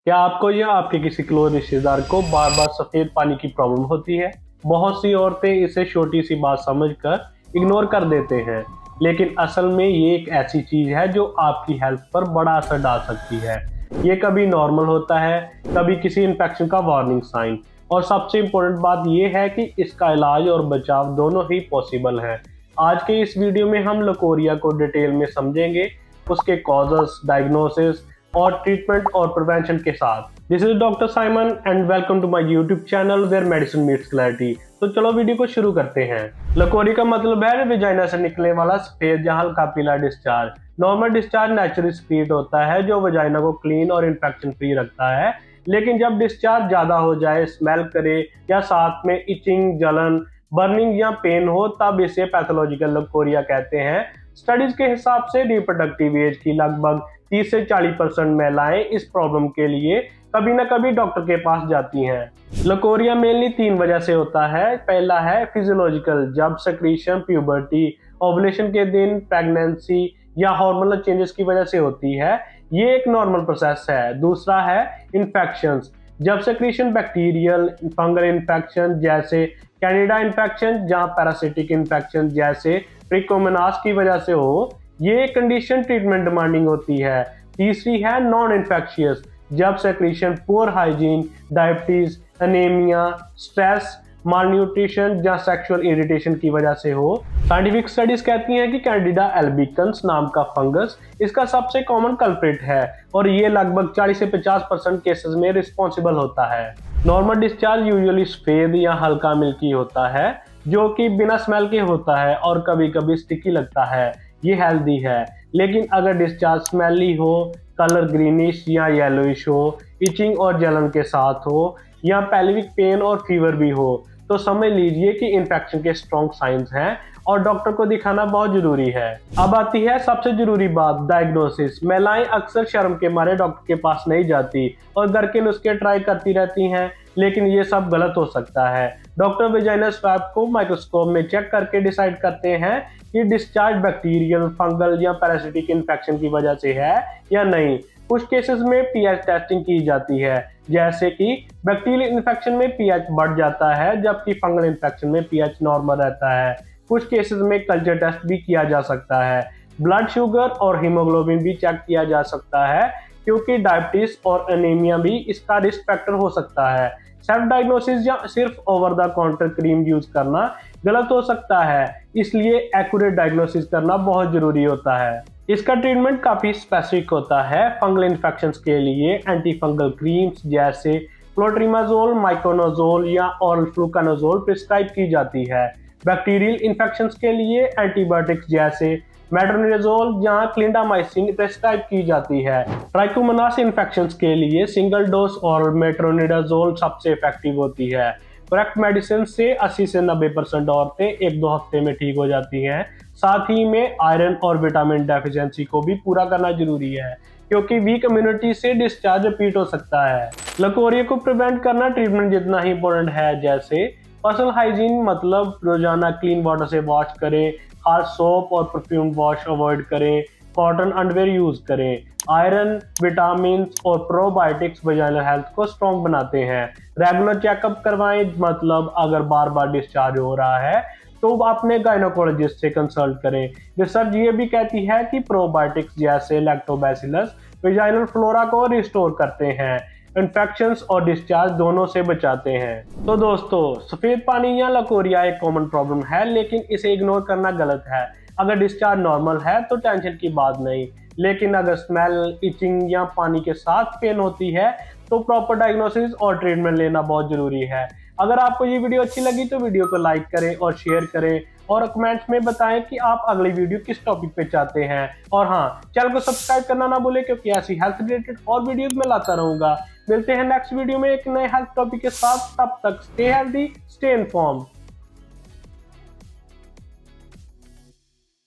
क्या आपको या आपके किसी क्लोज रिश्तेदार को बार बार सफेद पानी की प्रॉब्लम होती है? बहुत सी औरतें इसे छोटी सी बात समझकर इग्नोर कर देते हैं, लेकिन असल में ये एक ऐसी चीज है जो आपकी हेल्थ पर बड़ा असर डाल सकती है। ये कभी नॉर्मल होता है, कभी किसी इन्फेक्शन का वार्निंग साइन, और सबसे इम्पोर्टेंट बात यह है कि इसका इलाज और बचाव दोनों ही पॉसिबल है। आज के इस वीडियो में हम लकोरिया को डिटेल में समझेंगे, उसके कॉजेस, डायग्नोसिस और ट्रीटमेंट और प्रिवेंशन के साथ। This is doctor Simon and welcome to my YouTube channel where medicine meets clarity. तो चलो वीडियो को शुरू करते हैं। लकोरी का मतलब है वेजाइना से निकलने वाला सफेद या हल्का पीला discharge. Normal discharge naturally speed होता है जो वेजाइना को क्लीन और इन्फेक्शन फ्री रखता है, लेकिन जब डिस्चार्ज ज्यादा हो जाए, स्मेल करे या साथ में इचिंग, जलन, बर्निंग या पेन हो, तब इसे पैथोलॉजिकल लकोरिया कहते हैं। स्टडीज के हिसाब से रिप्रोडक्टिव एज की लगभग 30 से 40% महिलाएं इस प्रॉब्लम के लिए कभी ना कभी डॉक्टर के पास जाती हैं। लकोरिया मेनली 3 वजह से होता है। पहला है फिजियोलॉजिकल, जब सेक्रीशन प्यूबर्टी, ओवुलेशन के दिन, प्रेगनेंसी या हार्मोनल चेंजेस की वजह से होती है। ये एक नॉर्मल प्रोसेस है। दूसरा है इन्फेक्शंस, जब सेक्रीशन बैक्टीरियल, फंगल इन्फेक्शन जैसे कैंडिडा इन्फेक्शन या पैरासिटिक इन्फेक्शन जैसे ट्रिकोमोनास की वजह से हो। ये कंडीशन ट्रीटमेंट डिमांडिंग होती है। तीसरी है नॉन इन्फेक्शियस, जब secretion poor hygiene, diabetes, anaemia, stress, malnutrition या सेक्सुअल इरिटेशन की वजह से हो। साइंटिफिक स्टडीज कहती हैं कि कैंडिडा एल्बिकन्स नाम का फंगस इसका सबसे कॉमन कल्प्रिट है और ये लगभग 40 से 50% केसेस में रिस्पॉन्सिबल होता है। नॉर्मल डिस्चार्ज यूजुअली सफेद या हल्का मिल्की होता है, जो कि बिना स्मेल के होता है और कभी कभी स्टिकी लगता है। ये हेल्दी है, लेकिन अगर डिस्चार्ज स्मेली हो, कलर ग्रीनिश या येलोइश हो, इचिंग और जलन के साथ हो या पेल्विक पेन और फीवर भी हो, तो समझ लीजिए कि इन्फेक्शन के स्ट्रॉन्ग साइंस हैं और डॉक्टर को दिखाना बहुत जरूरी है। अब आती है सबसे जरूरी बात, डायग्नोसिस। महिलाएं अक्सर शर्म के मारे डॉक्टर के पास नहीं जाती और घर के नुस्खे ट्राई करती रहती हैं, लेकिन ये सब गलत हो सकता है। डॉक्टर वेजाइनल स्वैब को माइक्रोस्कोप में चेक करके डिसाइड करते हैं कि डिस्चार्ज बैक्टीरियल, फंगल या पैरासिटिक इन्फेक्शन की वजह से है या नहीं। कुछ केसेस में पीएच टेस्टिंग की जाती है, जैसे कि बैक्टीरियल इन्फेक्शन में पीएच बढ़ जाता है जबकि फंगल इन्फेक्शन में पीएच नॉर्मल रहता है। कुछ केसेस में कल्चर टेस्ट भी किया जा सकता है। ब्लड शुगर और हीमोग्लोबिन भी चेक किया जा सकता है, क्योंकि डायबिटीज और एनीमिया भी इसका रिस्क फैक्टर हो सकता है। सेल्फ डायग्नोसिस या सिर्फ over the counter cream use करना गलत हो सकता है, इसलिए एक्यूरेट डायग्नोसिस करना बहुत जरूरी होता है। इसका ट्रीटमेंट काफी स्पेसिफिक होता है। फंगल इन्फेक्शंस के लिए एंटी फंगल क्रीम्स जैसे क्लोट्रिमाजोल, माइक्रोनोजोल या ऑरल फ्लूकानोजोल प्रिस्क्राइब की जाती है। बैक्टीरियल इन्फेक्शंस के लिए एंटीबायोटिक्स जैसे मेट्रोनिडाजोल या क्लिंडामाइसिन प्रिस्क्राइब की जाती है। ट्राइकोमोनास इन्फेक्शंस के लिए सिंगल डोज और मेट्रोनिडाजोल सबसे इफेक्टिव होती है। करेक्ट मेडिसिन से 80 से 90% औरतें 1-2 हफ्ते में ठीक हो जाती हैं। साथ ही में आयरन और विटामिन डेफिशिएंसी को भी पूरा करना जरूरी है, क्योंकि वीक इम्यूनिटी से डिस्चार्ज रिपीट हो सकता है। लकोरिया को प्रिवेंट करना ट्रीटमेंट जितना ही इम्पोर्टेंट है। जैसे पर्सनल हाइजीन, मतलब रोजाना क्लीन वाटर से वॉश करें, हार्श सोप और परफ्यूम वॉश अवॉइड करें, कॉटन अंडरवेयर यूज करें। आयरन, विटामिन और प्रोबायोटिक्स वेजाइनल हेल्थ को स्ट्रॉन्ग बनाते हैं। रेगुलर चेकअप करवाएं, मतलब अगर बार बार डिस्चार्ज हो रहा है तो अपने गायनोकोलॉजिस्ट से कंसल्ट करें। रिसर्च ये भी कहती है कि प्रोबायोटिक्स जैसे लैक्टोबैसिलस वेजाइनल फ्लोरा को रिस्टोर करते हैं, इन्फेक्शंस और डिस्चार्ज दोनों से बचाते हैं। तो दोस्तों, सफेद पानी या लकोरिया एक कॉमन प्रॉब्लम है, लेकिन इसे इग्नोर करना गलत है। अगर डिस्चार्ज नॉर्मल है तो टेंशन की बात नहीं, लेकिन अगर स्मेल, इचिंग या पानी के साथ पेन होती है तो प्रॉपर डायग्नोसिस और ट्रीटमेंट लेना बहुत जरूरी है। अगर आपको ये वीडियो अच्छी लगी तो वीडियो को लाइक करें और शेयर करें और कमेंट्स में बताएं कि आप अगली वीडियो किस टॉपिक पे चाहते हैं। और हाँ, चैनल को सब्सक्राइब करना ना भूलें, क्योंकि ऐसी हेल्थ रिलेटेड और वीडियोस में लाता रहूंगा। मिलते हैं नेक्स्ट वीडियो में एक नए हेल्थ टॉपिक के साथ। तब तक स्टे हेल्दी, स्टे इन्फॉर्म्ड।